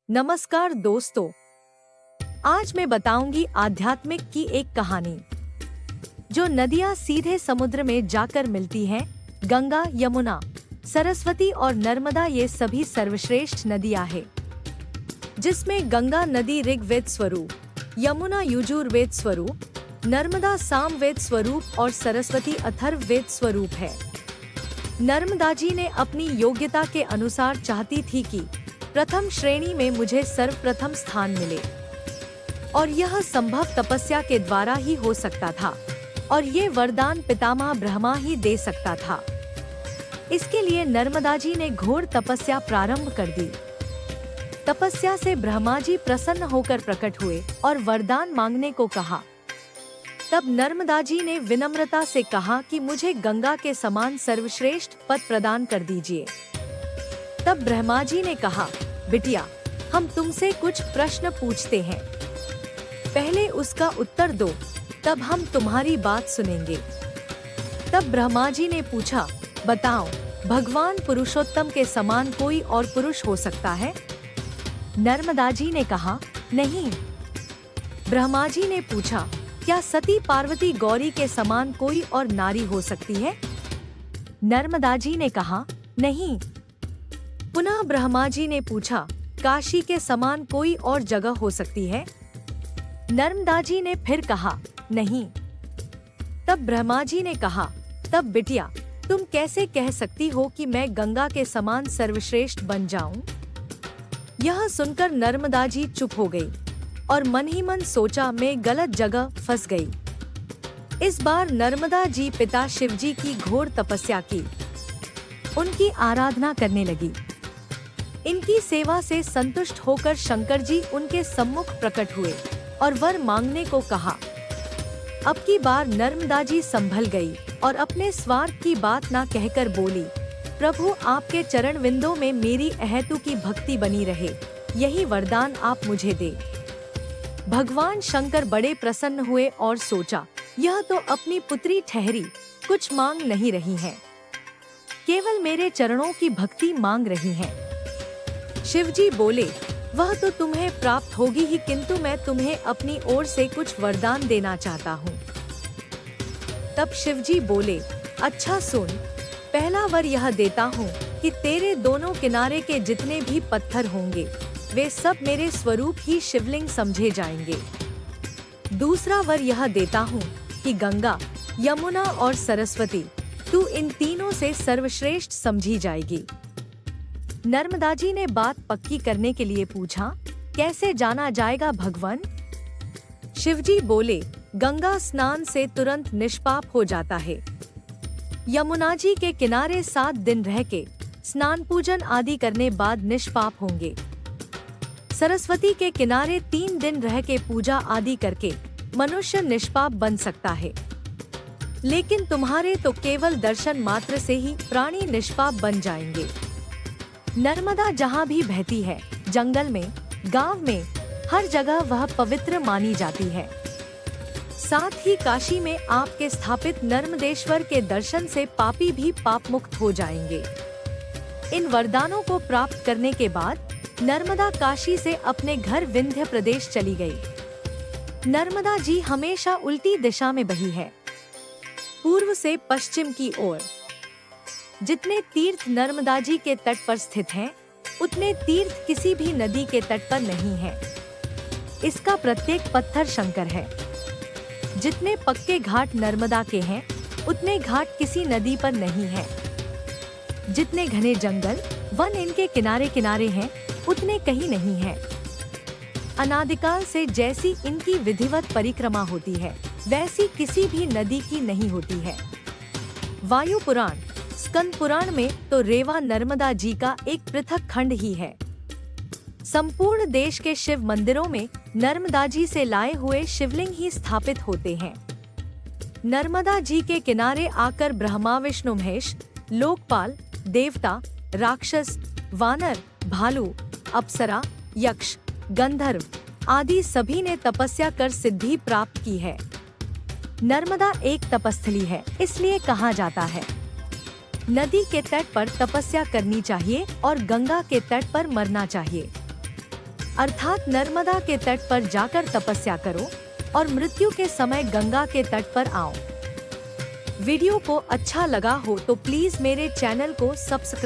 नमस्कार दोस्तों, आज मैं बताऊंगी आध्यात्मिक की एक कहानी। जो नदियां सीधे समुद्र में जाकर मिलती हैं, गंगा, यमुना, सरस्वती और नर्मदा, ये सभी सर्वश्रेष्ठ नदियां हैं। जिसमें गंगा नदी ऋग्वेद स्वरूप, यमुना यजुर्वेद स्वरूप, नर्मदा सामवेद स्वरूप और सरस्वती अथर्ववेद स्वरूप है। नर्मदा जी ने अपनी योग्यता के अनुसार चाहती थी कि प्रथम श्रेणी में मुझे सर्वप्रथम स्थान मिले, और यह संभव तपस्या के द्वारा ही हो सकता था, और ये वरदान पितामह ब्रह्मा ही दे सकता था। इसके लिए नर्मदा जी ने घोर तपस्या प्रारंभ कर दी। तपस्या से ब्रह्मा जी प्रसन्न होकर प्रकट हुए और वरदान मांगने को कहा। तब नर्मदा जी ने विनम्रता से कहा कि मुझे गंगा के समान सर्वश्रेष्ठ पद प्रदान कर दीजिए। तब ब्रह्मा जी ने कहा, बिटिया, हम तुमसे कुछ प्रश्न पूछते हैं, पहले उसका उत्तर दो, तब हम तुम्हारी बात सुनेंगे। तब ब्रह्मा जी ने पूछा, बताओ, भगवान पुरुषोत्तम के समान कोई और पुरुष हो सकता है? नर्मदा जी ने कहा, नहीं। ब्रह्मा जी ने पूछा, क्या सती पार्वती गौरी के समान कोई और नारी हो सकती है? नर्मदा जी ने कहा, नहीं। पुनः ब्रह्मा जी ने पूछा, काशी के समान कोई और जगह हो सकती है? नर्मदा जी ने फिर कहा, नहीं। तब ब्रह्मा जी ने कहा, तब बिटिया, तुम कैसे कह सकती हो कि मैं गंगा के समान सर्वश्रेष्ठ बन जाऊं? यह सुनकर नर्मदा जी चुप हो गई और मन ही मन सोचा, मैं गलत जगह फंस गई। इस बार नर्मदा जी पिता शिवजी की घोर तपस्या की, उनकी आराधना करने लगी। इनकी सेवा से संतुष्ट होकर शंकर जी उनके सम्मुख प्रकट हुए और वर मांगने को कहा। अब की बार नर्मदा जी संभल गई और अपने स्वार्थ की बात ना कहकर बोली, प्रभु, आपके चरण विंदों में मेरी अहेतु की भक्ति बनी रहे, यही वरदान आप मुझे दे। भगवान शंकर बड़े प्रसन्न हुए और सोचा, यह तो अपनी पुत्री ठहरी, कुछ मांग नहीं रही है, केवल मेरे चरणों की भक्ति मांग रही है। शिवजी बोले, वह तो तुम्हें प्राप्त होगी ही, किंतु मैं तुम्हें अपनी ओर से कुछ वरदान देना चाहता हूँ। तब शिवजी बोले, अच्छा सुन, पहला वर यह देता हूँ कि तेरे दोनों किनारे के जितने भी पत्थर होंगे, वे सब मेरे स्वरूप ही शिवलिंग समझे जाएंगे। दूसरा वर यह देता हूँ कि गंगा, यमुना और सरस्वती, तू इन तीनों से सर्वश्रेष्ठ समझी जाएगी। नर्मदा जी ने बात पक्की करने के लिए पूछा, कैसे जाना जाएगा भगवान? शिवजी बोले, गंगा स्नान से तुरंत निष्पाप हो जाता है। यमुना जी के किनारे 7 दिन रह के स्नान पूजन आदि करने बाद निष्पाप होंगे। सरस्वती के किनारे 3 दिन रह के पूजा आदि करके मनुष्य निष्पाप बन सकता है, लेकिन तुम्हारे तो केवल दर्शन मात्र से ही प्राणी निष्पाप बन जाएंगे। नर्मदा जहाँ भी बहती है, जंगल में, गांव में, हर जगह वह पवित्र मानी जाती है। साथ ही काशी में आपके स्थापित नर्मदेश्वर के दर्शन से पापी भी पाप मुक्त हो जाएंगे। इन वरदानों को प्राप्त करने के बाद नर्मदा काशी से अपने घर विंध्य प्रदेश चली गई। नर्मदा जी हमेशा उल्टी दिशा में बही है, पूर्व से पश्चिम की ओर। जितने तीर्थ नर्मदा जी के तट पर स्थित हैं, उतने तीर्थ किसी भी नदी के तट पर नहीं है। इसका प्रत्येक पत्थर शंकर है। जितने पक्के घाट नर्मदा के हैं, उतने घाट किसी नदी पर नहीं है। जितने घने जंगल, वन इनके किनारे किनारे हैं, उतने कहीं नहीं है। अनादिकाल से जैसी इनकी विधिवत परिक्रमा होती है, वैसी किसी भी नदी की नहीं होती है। वायु पुराण, स्कंद पुराण में तो रेवा नर्मदा जी का एक पृथक खंड ही है। संपूर्ण देश के शिव मंदिरों में नर्मदा जी से लाए हुए शिवलिंग ही स्थापित होते हैं। नर्मदा जी के किनारे आकर ब्रह्मा, विष्णु, महेश, लोकपाल, देवता, राक्षस, वानर, भालू, अप्सरा, यक्ष, गंधर्व आदि सभी ने तपस्या कर सिद्धि प्राप्त की है। नर्मदा एक तपस्थली है, इसलिए कहा जाता है, नदी के तट पर तपस्या करनी चाहिए और गंगा के तट पर मरना चाहिए। अर्थात नर्मदा के तट पर जाकर तपस्या करो और मृत्यु के समय गंगा के तट पर आओ। वीडियो को अच्छा लगा हो तो प्लीज मेरे चैनल को सब्सक्राइब